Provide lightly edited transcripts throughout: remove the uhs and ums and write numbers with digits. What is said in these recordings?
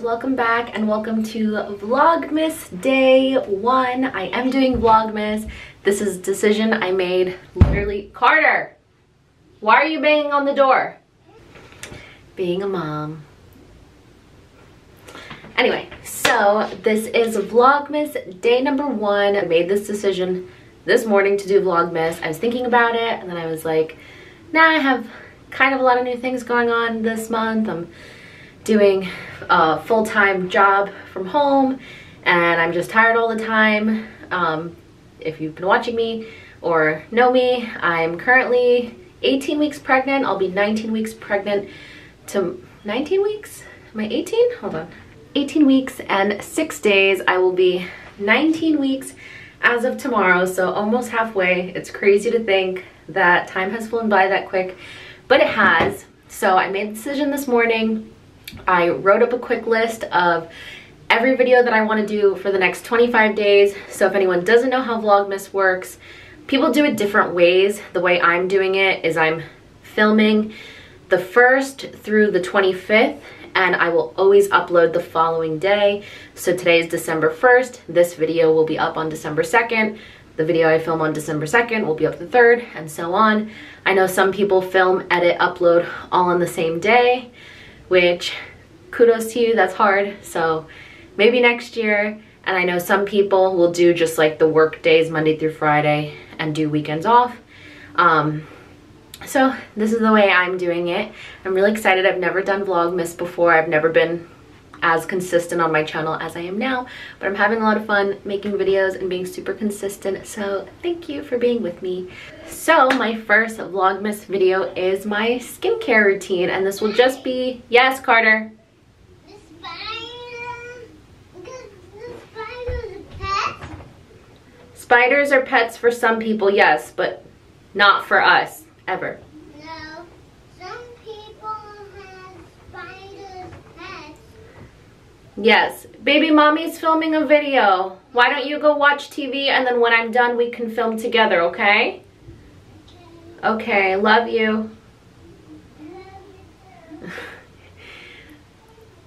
welcome back and welcome to Vlogmas Day 1. I am doing Vlogmas. This is a decision I made literally. Carter, why are you banging on the door? Being a mom. Anyway, so this is Vlogmas Day number 1. I made this decision this morning to do Vlogmas. I was thinking about it and then I was like, nah, I have kind of a lot of new things going on this month. I'm doing a full-time job from home and I'm just tired all the time. If you've been watching me or know me, I'm currently 18 weeks pregnant. I'll be 19 weeks pregnant to 19 weeks? Am I 18? Hold on. 18 weeks and 6 days. I will be 19 weeks as of tomorrow, so almost halfway. It's crazy to think that time has flown by that quick, but it has. So I made the decision this morning. I wrote up a quick list of every video that I want to do for the next 25 days. So if anyone doesn't know how Vlogmas works, people do it different ways. The way I'm doing it is I'm filming the 1st through the 25th and I will always upload the following day. So today is December 1st. This video will be up on December 2nd. The video I film on December 2nd will be up the 3rd, and so on. I know some people film, edit, upload all on the same day, which kudos to you, that's hard. So maybe next year. And I know some people will do just like the work days Monday through Friday and do weekends off. So this is the way I'm doing it. I'm really excited. I've never done Vlogmas before. I've never been as consistent on my channel as I am now, but I'm having a lot of fun making videos and being super consistent, so thank you for being with me. So my first Vlogmas video is my skincare routine, and this will just be, yes, Carter? The spiders are pets? Spiders are pets for some people, yes, but not for us, ever. No, some people have spiders pets. Yes, baby mommy's filming a video. Why don't you go watch TV and then when I'm done we can film together, okay? Okay, love you.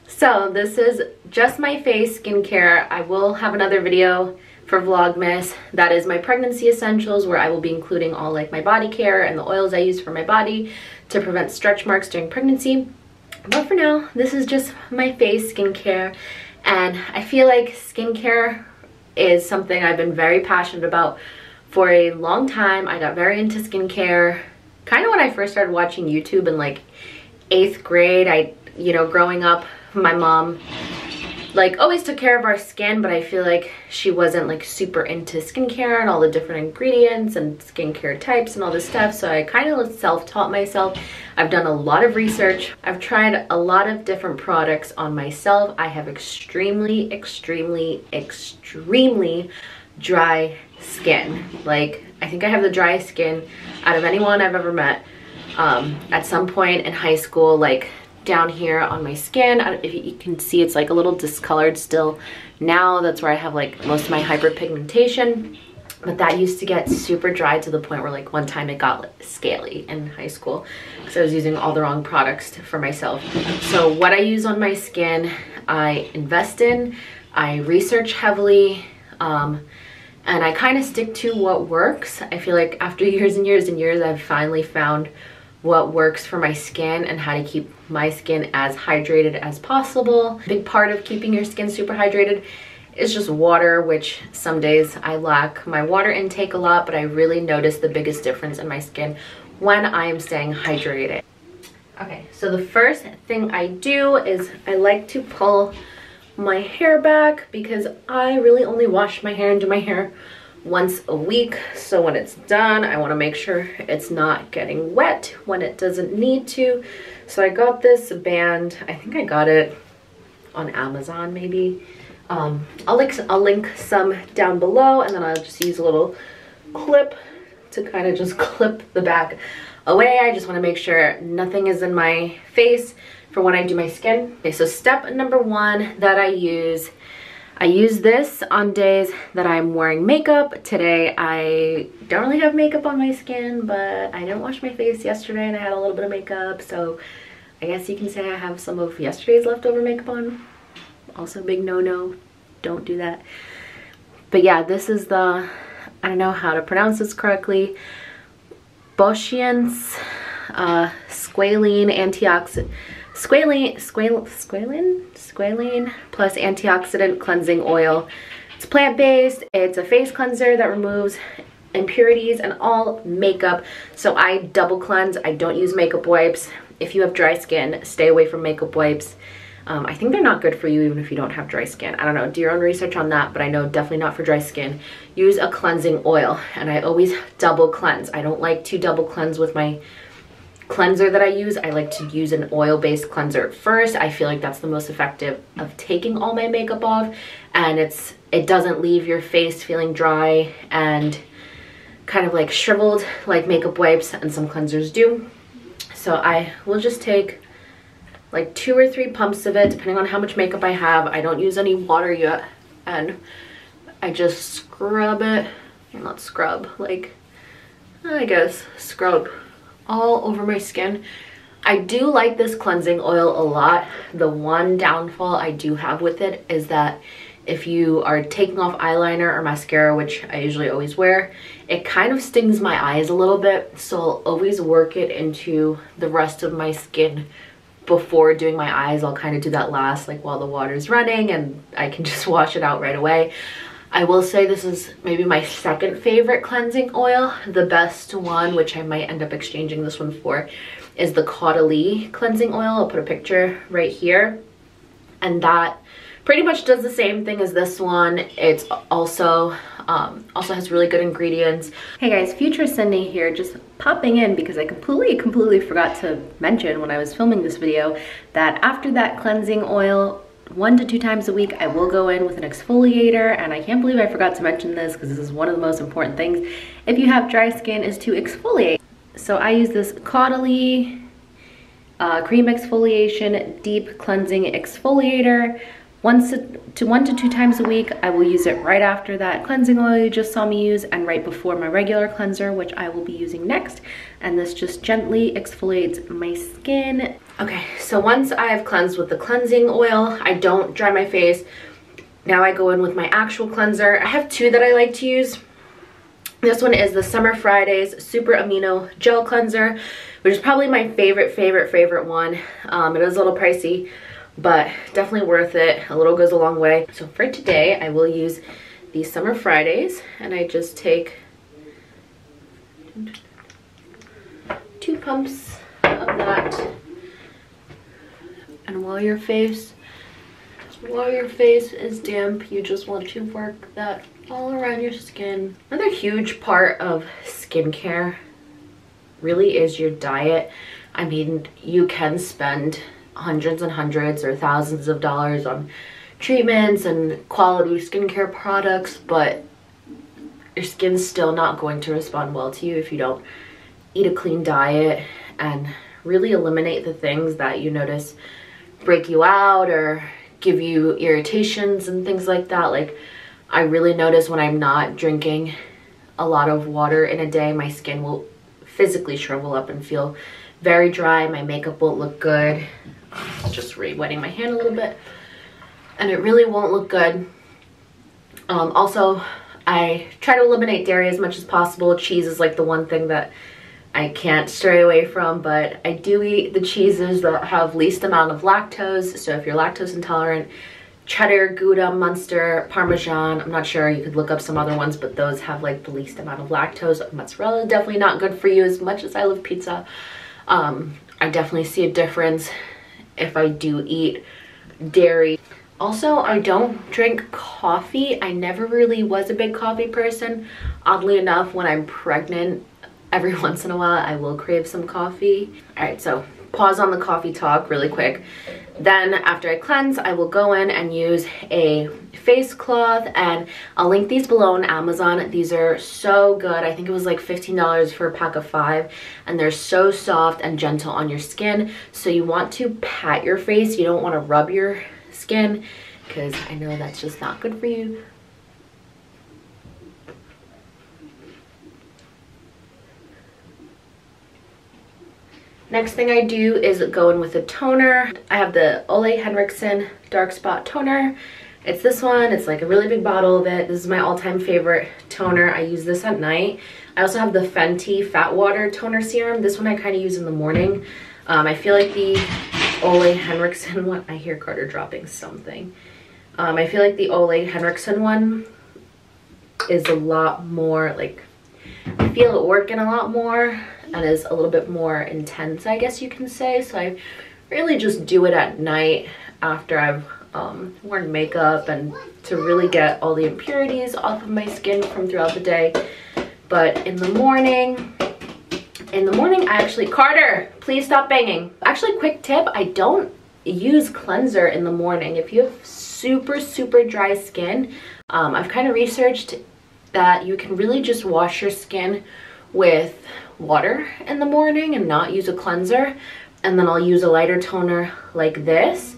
So this is just my face skincare. I will have another video for Vlogmas. That is my pregnancy essentials, where I will be including all like my body care and the oils I use for my body to prevent stretch marks during pregnancy. But for now, this is just my face skincare, and I feel like skincare is something I've been very passionate about for a long time. I got very into skincare kind of when I first started watching YouTube in like 8th grade. Growing up, my mom like always took care of our skin, but I feel like she wasn't like super into skincare and all the different ingredients and skincare types and all this stuff. So I kind of self-taught myself. I've done a lot of research. I've tried a lot of different products on myself. I have extremely dry skin. Like, I think I have the driest skin out of anyone I've ever met. At some point in high school, like down here on my skin, if you can see, it's like a little discolored still now. That's where I have like most of my hyperpigmentation, but that used to get super dry to the point where like one time it got like scaly in high school because I was using all the wrong products for myself. So what I use on my skin, I invest in, I research heavily, and I kind of stick to what works. I feel like after years and years and years, I've finally found what works for my skin and how to keep my skin as hydrated as possible. A big part of keeping your skin super hydrated is just water, which some days I lack my water intake a lot, but I really notice the biggest difference in my skin when I am staying hydrated. Okay, so the first thing I do is I like to pull my hair back because I really only wash my hair and do my hair once a week. So when it's done, I want to make sure it's not getting wet when it doesn't need to. So I got this band. I think I got it on Amazon maybe. I'll link some down below, and then I'll just use a little clip to kind of just clip the back away. I just want to make sure nothing is in my face for when I do my skin. Okay, so step number 1 that I use this on days that I'm wearing makeup. Today I don't really have makeup on my skin, but I didn't wash my face yesterday and I had a little bit of makeup, so I guess you can say I have some of yesterday's leftover makeup on. Also big no-no, don't do that. But yeah, this is the, I don't know how to pronounce this correctly, Boscians squalene antioxidant, squalene plus antioxidant cleansing oil. It's plant-based, it's a face cleanser that removes impurities and all makeup. So I double cleanse, I don't use makeup wipes. If you have dry skin, stay away from makeup wipes. I think they're not good for you even if you don't have dry skin. I don't know, do your own research on that, but I know definitely not for dry skin. Use a cleansing oil, and I always double cleanse. I don't like to double cleanse with my cleanser that I use. I like to use an oil-based cleanser first. I feel like that's the most effective of taking all my makeup off, and it doesn't leave your face feeling dry and kind of like shriveled like makeup wipes and some cleansers do. So I will just take like 2 or 3 pumps of it, depending on how much makeup I have. I don't use any water yet, and I just scrub it, or not scrub, like, I guess scrub all over my skin. I do like this cleansing oil a lot. The one downfall I do have with it is that if you are taking off eyeliner or mascara, which I usually always wear, it kind of stings my eyes a little bit, so I'll always work it into the rest of my skin before doing my eyes. I'll kind of do that last, like while the water's running, and I can just wash it out right away. I will say this is maybe my second favorite cleansing oil. The best one, which I might end up exchanging this one for, is the Caudalie cleansing oil. I'll put a picture right here, and that pretty much does the same thing as this one. It's also has really good ingredients. Hey guys, Future Cindy here, just popping in because I completely forgot to mention when I was filming this video that after that cleansing oil, 1 to 2 times a week, I will go in with an exfoliator, and I can't believe I forgot to mention this because this is one of the most important things if you have dry skin, is to exfoliate. So I use this Caudalie cream exfoliation deep cleansing exfoliator. 1 to 2 times a week. I will use it right after that cleansing oil you just saw me use, and right before my regular cleanser, which I will be using next. And this just gently exfoliates my skin. Okay, so once I have cleansed with the cleansing oil, I don't dry my face. Now I go in with my actual cleanser. I have 2 that I like to use. This one is the Summer Fridays Super Amino Gel Cleanser, which is probably my favorite one. It is a little pricey, but definitely worth it. A little goes a long way. So for today, I will use the Summer Fridays, and I just take 2 pumps of that. And while your face is damp, you just want to work that all around your skin. Another huge part of skincare really is your diet. I mean, you can spend hundreds and hundreds or thousands of dollars on treatments and quality skincare products, but your skin's still not going to respond well to you if you don't eat a clean diet and really eliminate the things that you notice break you out or give you irritations and things like that. Like, I really notice when I'm not drinking a lot of water in a day, my skin will physically shrivel up and feel very dry. My makeup won't look good. Just wetting my hand a little bit, and it really won't look good. Also, I try to eliminate dairy as much as possible. Cheese is like the one thing that I can't stray away from, but I do eat the cheeses that have least amount of lactose. So if you're lactose intolerant, Cheddar, Gouda, Munster, Parmesan, I'm not sure, you could look up some other ones, but those have like the least amount of lactose. Mozzarella is definitely not good for you. As much as I love pizza, I definitely see a difference if I do eat dairy. Also, I don't drink coffee. I never really was a big coffee person. Oddly enough, when I'm pregnant, every once in a while I will crave some coffee. All right, so pause on the coffee talk really quick. Then after I cleanse, I will go in and use a face cloth, and I'll link these below on Amazon. These are so good. I think it was like $15 for a pack of 5, and they're so soft and gentle on your skin. So you want to pat your face. You don't want to rub your skin, because I know that's just not good for you. Next thing I do is go in with a toner. I have the Ole Henriksen Dark Spot Toner. It's this one. It's like a really big bottle of it. This is my all-time favorite toner. I use this at night. I also have the Fenty Fat Water Toner Serum. This one I kind of use in the morning. I feel like the Ole Henriksen one, I hear Carter dropping something. I feel like the Ole Henriksen one is a lot more, like, I feel it working a lot more and is a little bit more intense, I guess you can say. So I really just do it at night after I've worn makeup, and to really get all the impurities off of my skin from throughout the day. But in the morning I actually, Carter, please stop banging. Actually, quick tip, I don't use cleanser in the morning. If you have super dry skin, I've kind of researched that you can really just wash your skin with water in the morning and not use a cleanser, and then I'll use a lighter toner like this,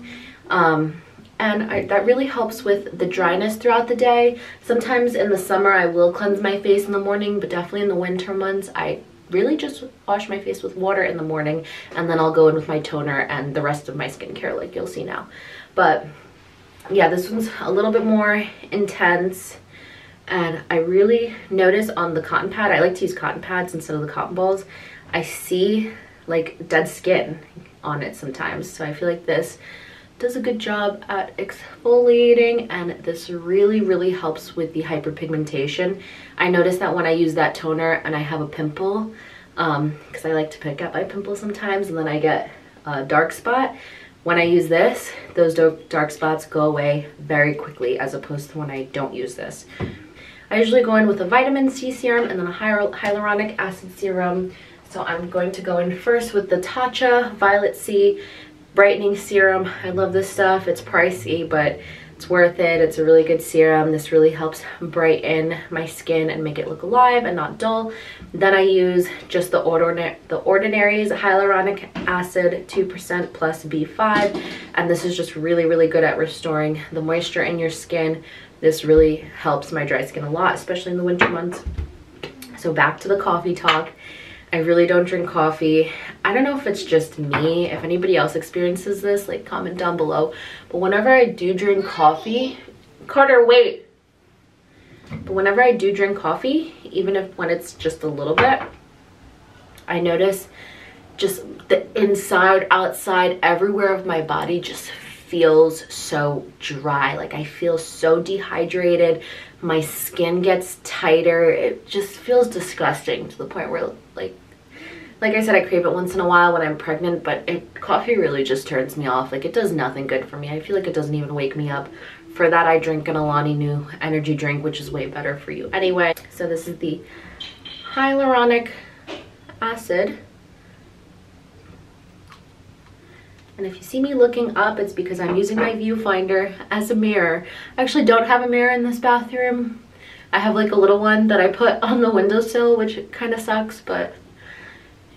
that really helps with the dryness throughout the day. Sometimes in the summer I will cleanse my face in the morning, but definitely in the winter months I really just wash my face with water in the morning, and then I'll go in with my toner and the rest of my skincare like you'll see now. But yeah, this one's a little bit more intense, and I really notice on the cotton pad, I like to use cotton pads instead of the cotton balls, I see like dead skin on it sometimes. So I feel like this does a good job at exfoliating, and this really helps with the hyperpigmentation. I notice that when I use that toner and I have a pimple, because I like to pick at my pimples sometimes, and then I get a dark spot, when I use this, those dark spots go away very quickly, as opposed to when I don't use this. I usually go in with a vitamin C serum and then a hyaluronic acid serum. So I'm going to go in first with the Tatcha Violet C Brightening Serum. I love this stuff. It's pricey, but it's worth it. It's a really good serum. This really helps brighten my skin and make it look alive and not dull. Then I use just the Ordinary's Hyaluronic Acid 2% plus B5, and this is just really good at restoring the moisture in your skin. This really helps my dry skin a lot, especially in the winter months. So back to the coffee talk. I really don't drink coffee. I don't know if it's just me. If anybody else experiences this, like, comment down below. But whenever I do drink coffee, Carter, wait. But whenever I do drink coffee, even if when it's just a little bit, I notice just the inside, outside, everywhere of my body just feels so dry. Like, I feel so dehydrated. My skin gets tighter. It just feels disgusting to the point where, like I said, I crave it once in a while when I'm pregnant, but coffee really just turns me off. Like, it does nothing good for me. I feel like it doesn't even wake me up. For that, I drink an Alani Nu energy drink, which is way better for you. Anyway, so this is the hyaluronic acid. And if you see me looking up, it's because I'm using my viewfinder as a mirror. I actually don't have a mirror in this bathroom. I have like a little one that I put on the windowsill, which kind of sucks, but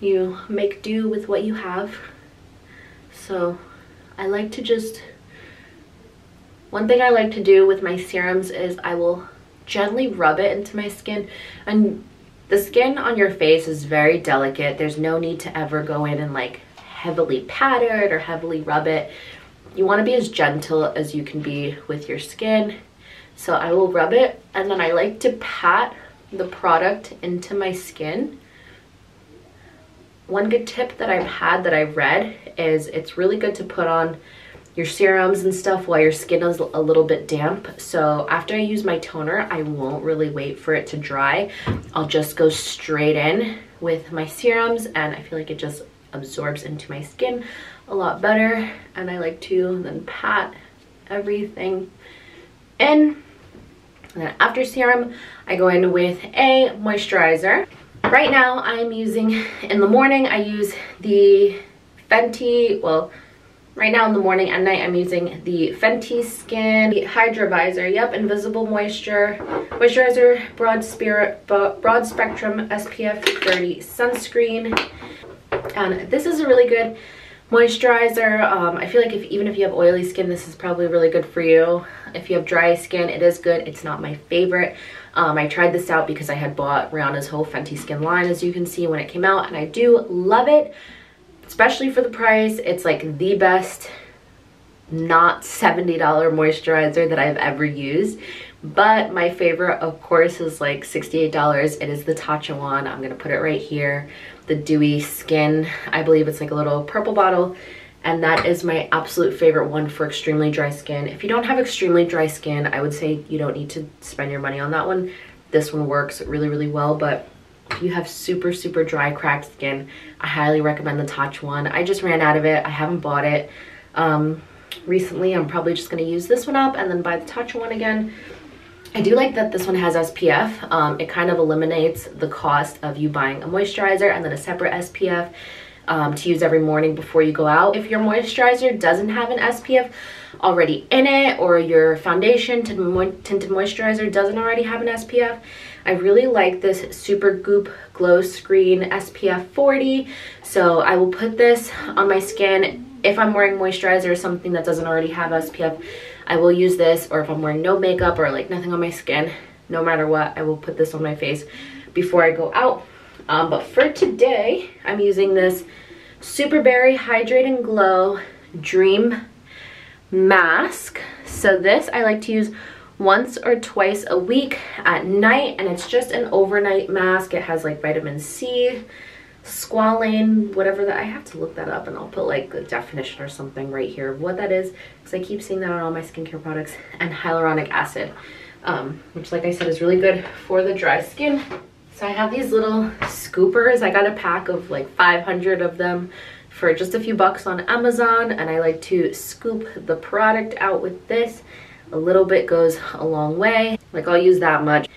you make do with what you have. So I like to just, one thing I like to do with my serums is I will gently rub it into my skin. And the skin on your face is very delicate. There's no need to ever go in and like heavily pat it or heavily rub it. You want to be as gentle as you can be with your skin. So I will rub it, and then I like to pat the product into my skin. One good tip that I've had that I've read is it's really good to put on your serums and stuff while your skin is a little bit damp. So after I use my toner, I won't really wait for it to dry. I'll just go straight in with my serums, and I feel like it just absorbs into my skin a lot better. And I like to then pat everything in. And then after serum, I go in with a moisturizer. Right now I'm using, in the morning I use the Fenty, well, right now in the morning and night I'm using the Fenty Skin Hydra Visor. Yep, Invisible Moisturizer Broad Spectrum SPF 30 Sunscreen. And this is a really good moisturizer. I feel like even if you have oily skin, this is probably really good for you. If you have dry skin, it is good. It's not my favorite. I tried this out because I had bought Rihanna's whole Fenty Skin line, as you can see, when it came out, and I do love it. especially for the price. It's like the best not $70 moisturizer that I've ever used. But my favorite, of course, is like $68. It is the Tatcha one. I'm gonna put it right here. The Dewy Skin. I believe it's like a little purple bottle. And that is my absolute favorite one for extremely dry skin. If you don't have extremely dry skin, I would say you don't need to spend your money on that one. This one works really, really well. But if you have super, super dry, cracked skin, I highly recommend the Tatcha one. I just ran out of it. I haven't bought it recently. I'm probably just going to use this one up and then buy the Tatcha one again. I do like that this one has SPF. It kind of eliminates the cost of you buying a moisturizer and then a separate SPF to use every morning before you go out. If your moisturizer doesn't have an SPF already in it, or your foundation tinted moisturizer doesn't already have an SPF, I really like this Supergoop Glow Screen SPF 40. So I will put this on my skin. If I'm wearing moisturizer or something that doesn't already have SPF, I will use this. Or if I'm wearing no makeup or like nothing on my skin, no matter what, I will put this on my face before I go out. But for today, I'm using this Super Berry Hydrate and Glow Dream Mask. So this I like to use once or twice a week at night, and it's just an overnight mask. It has like vitamin C, squalane, whatever that, I have to look that up and I'll put like the definition or something right here of what that is, because I keep seeing that on all my skincare products, and hyaluronic acid, which like I said is really good for the dry skin. So I have these little scoopers. I got a pack of like 500 of them for just a few bucks on Amazon, and I like to scoop the product out with this. A little bit goes a long way. Like I'll use that much.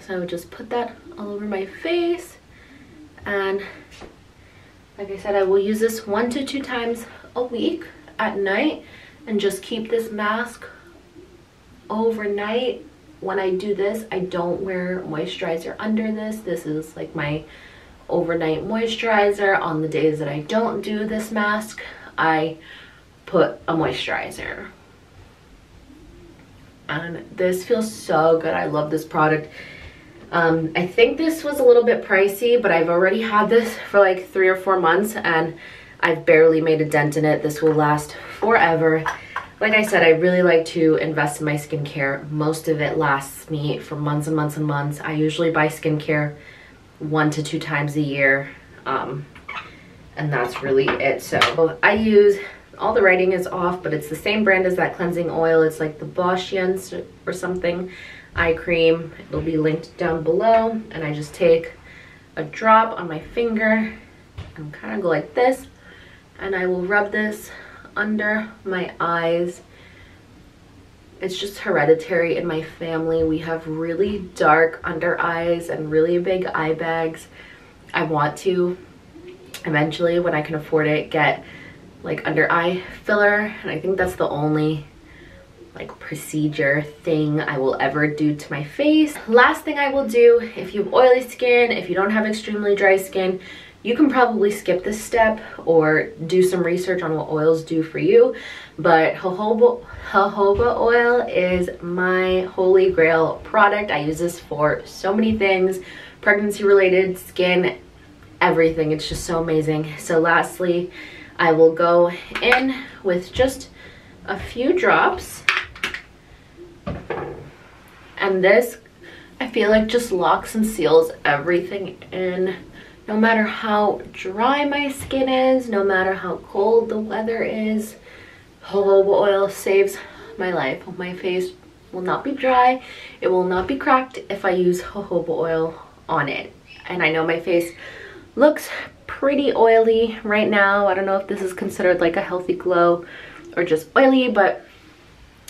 So I would just put that all over my face, and like I said, I will use this 1 to 2 times a week at night, and just keep this mask overnight. When I do this, I don't wear moisturizer under this. This is like my overnight moisturizer. On the days that I don't do this mask, I put a moisturizer. And this feels so good. I love this product. I think this was a little bit pricey, but I've already had this for like 3 or 4 months and I've barely made a dent in it. This will last forever. Like I said, I really like to invest in my skincare. Most of it lasts me for months and months and months. I usually buy skincare 1 to 2 times a year, and that's really it. So I use, all the writing is off, but it's the same brand as that cleansing oil. It's like the Boschians or something eye cream. It'll be linked down below, and I just take a drop on my finger and kind of go like this, and I will rub this under my eyes. It's just hereditary in my family. We have really dark under eyes and really big eye bags. I want to eventually, when I can afford it, get like under eye filler, and I think that's the only like procedure thing I will ever do to my face. Last thing I will do, if you have oily skin, if you don't have extremely dry skin, you can probably skip this step or do some research on what oils do for you. But jojoba oil is my holy grail product. I use this for so many things, pregnancy related, skin, everything. It's just so amazing. So lastly, I will go in with just a few drops. And this, I feel like, just locks and seals everything in. No matter how dry my skin is, no matter how cold the weather is, jojoba oil saves my life. My face will not be dry. It will not be cracked if I use jojoba oil on it. And I know my face looks pretty oily right now. I don't know if this is considered like a healthy glow or just oily, but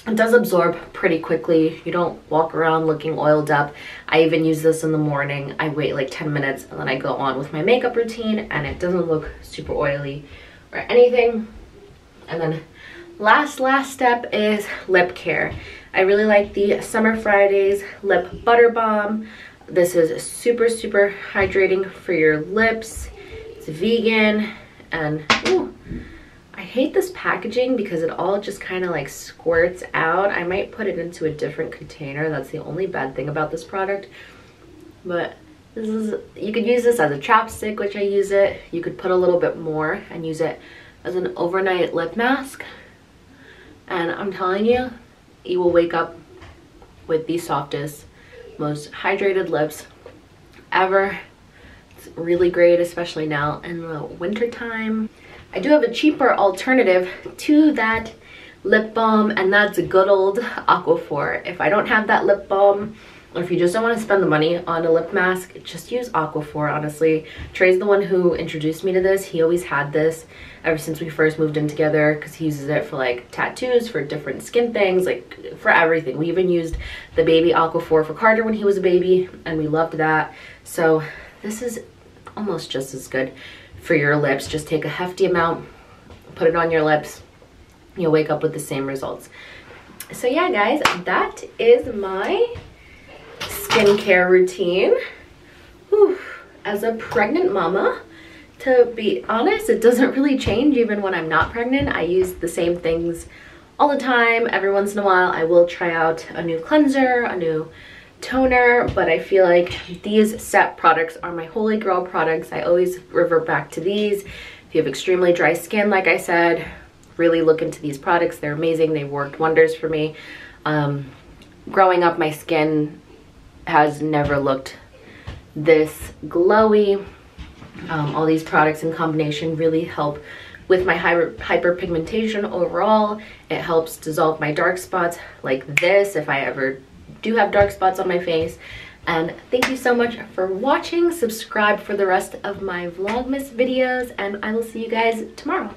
it does absorb pretty quickly. You don't walk around looking oiled up. I even use this in the morning. I wait like 10 minutes and then I go on with my makeup routine, and it doesn't look super oily or anything. And then last step is lip care. I really like the Summer Fridays Lip Butter Balm. This is super hydrating for your lips. It's vegan, and ooh, I hate this packaging because it all just kind of like squirts out. I might put it into a different container. That's the only bad thing about this product. But You could use this as a chapstick, which I use it. You could put a little bit more and use it as an overnight lip mask. And I'm telling you, you will wake up with the softest, most hydrated lips ever. It's really great, especially now in the winter time. I do have a cheaper alternative to that lip balm, and that's a good old Aquaphor. If I don't have that lip balm, or if you just don't want to spend the money on a lip mask, just use Aquaphor, honestly. Trey's the one who introduced me to this. He always had this ever since we first moved in together, because he uses it for like tattoos, for different skin things, like for everything. We even used the baby Aquaphor for Carter when he was a baby, and we loved that. So this is almost just as good for your lips. Just take a hefty amount, put it on your lips, you'll wake up with the same results. So yeah, guys, that is my skincare routine. Whew. As a pregnant mama, to be honest, it doesn't really change even when I'm not pregnant. I use the same things all the time. Every once in a while I will try out a new cleanser, a new toner, but I feel like these set products are my holy grail products. I always revert back to these. If you have extremely dry skin, like I said, really look into these products. They're amazing. They've worked wonders for me. Growing up, my skin has never looked this glowy. All these products in combination really help with my hyperpigmentation overall. It helps dissolve my dark spots like this, if I ever do have dark spots on my face. And thank you so much for watching. Subscribe for the rest of my Vlogmas videos, and I will see you guys tomorrow.